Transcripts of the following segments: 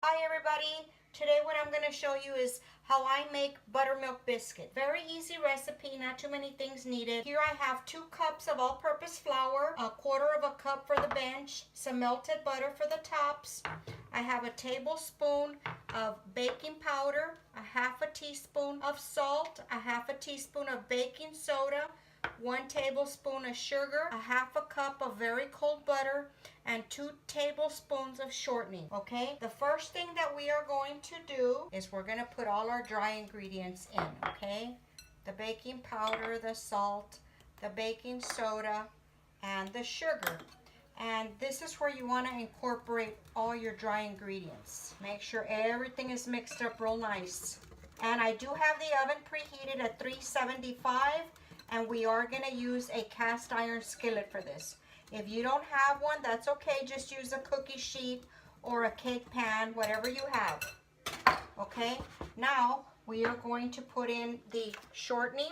Hi everybody! Today what I'm going to show you is how I make buttermilk biscuit. Very easy recipe, not too many things needed. Here I have 2 cups of all-purpose flour, a quarter of a cup for the bench, some melted butter for the tops. I have a tablespoon of baking powder, a half a teaspoon of salt, a half a teaspoon of baking soda, 1 tablespoon of sugar, a half a cup of very cold butter, and 2 tablespoons of shortening. Okay, the first thing that we are going to do is we're going to put all our dry ingredients in. Okay, the baking powder, the salt, the baking soda, and the sugar. And this is where you want to incorporate all your dry ingredients. Make sure everything is mixed up real nice. And I do have the oven preheated at 375, and we are going to use a cast iron skillet for this. If you don't have one, that's okay. Just use a cookie sheet or a cake pan, whatever you have. Okay, now we are going to put in the shortening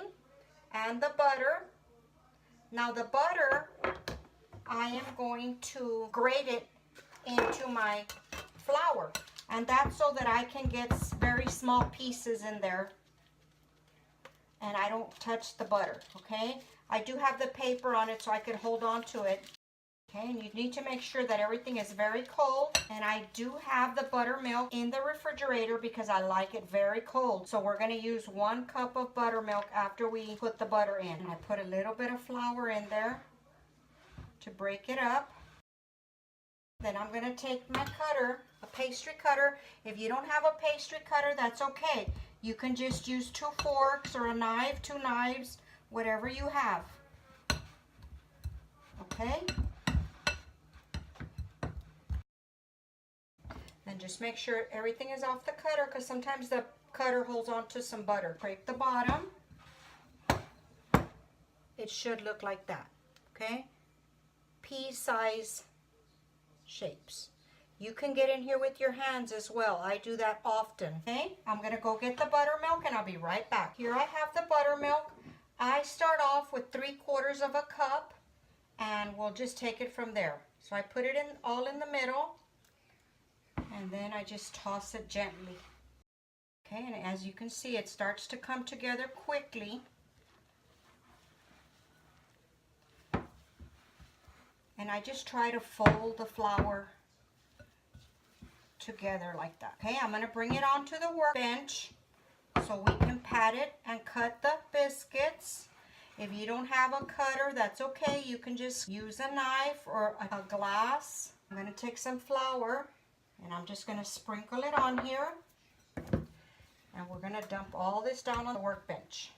and the butter. Now the butter, I am going to grate it into my flour, and that's so that I can get very small pieces in there and I don't touch the butter. Okay, I do have the paper on it so I could hold on to it. Okay, and you need to make sure that everything is very cold, and I do have the buttermilk in the refrigerator because I like it very cold. So we're going to use 1 cup of buttermilk after we put the butter in. And I put a little bit of flour in there to break it up. Then I'm going to take my cutter, a pastry cutter. If you don't have a pastry cutter, that's okay. You can just use 2 forks or a knife, 2 knives, whatever you have. Okay? And just make sure everything is off the cutter, because sometimes the cutter holds on to some butter. Break the bottom. It should look like that. Okay? Pea-size shapes. You can get in here with your hands as well. I do that often. Okay, I'm going to go get the buttermilk and I'll be right back. Here I have the buttermilk. I start off with 3/4 of a cup and we'll just take it from there. So I put it in all in the middle and then I just toss it gently. Okay, and as you can see, it starts to come together quickly. And I just try to fold the flour together like that. Okay, I'm going to bring it onto the workbench so we can pat it and cut the biscuits. If you don't have a cutter, that's okay. You can just use a knife or a glass. I'm going to take some flour and I'm just going to sprinkle it on here. And we're going to dump all this down on the workbench.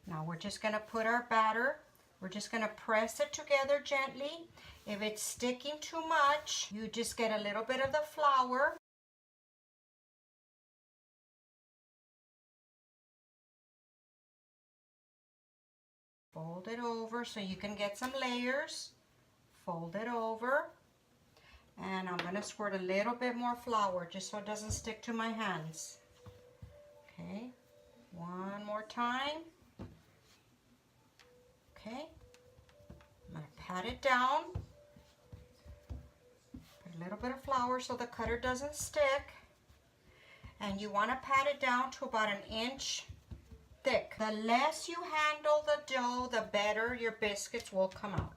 Now we're just going to put our batter. We're just going to press it together gently. If it's sticking too much, you just get a little bit of the flour. Fold it over so you can get some layers. Fold it over. And I'm going to squirt a little bit more flour just so it doesn't stick to my hands. Okay, one more time. Okay, I'm going to pat it down. Put a little bit of flour so the cutter doesn't stick. And you want to pat it down to about 1 inch thick. The less you handle the dough, the better your biscuits will come out.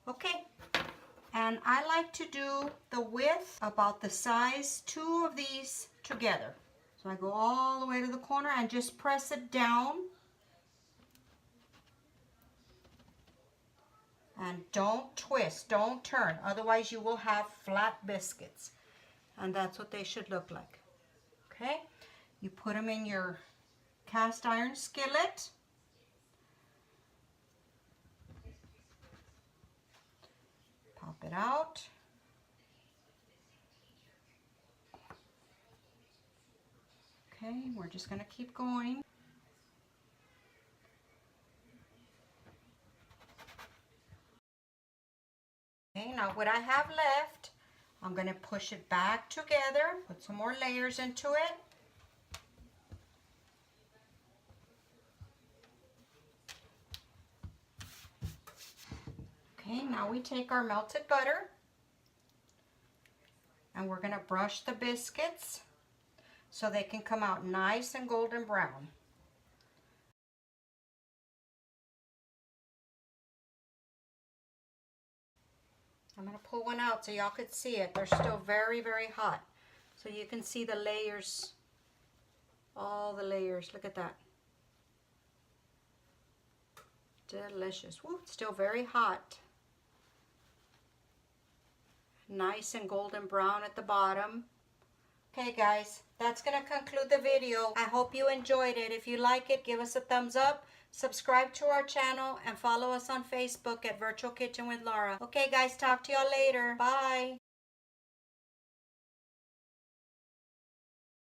Okay, and I like to do the width about the size 2 of these together. So I go all the way to the corner and just press it down. And don't twist, don't turn, otherwise you will have flat biscuits. And that's what they should look like. Okay, you put them in your cast iron skillet. Pop it out. Okay, we're just going to keep going. Okay, now what I have left, I'm going to push it back together, put some more layers into it. Okay, now we take our melted butter And we're going to brush the biscuits so they can come out nice and golden brown. I'm going to pull one out so y'all could see it. They're still very, very hot. So you can see the layers, all the layers. Look at that. Delicious. Woo, it's still very hot. Nice and golden brown at the bottom. Okay guys, that's going to conclude the video. I hope you enjoyed it. If you like it, give us a thumbs up, subscribe to our channel, and follow us on Facebook at Virtual Kitchen with Laura. Okay guys, talk to y'all later. Bye.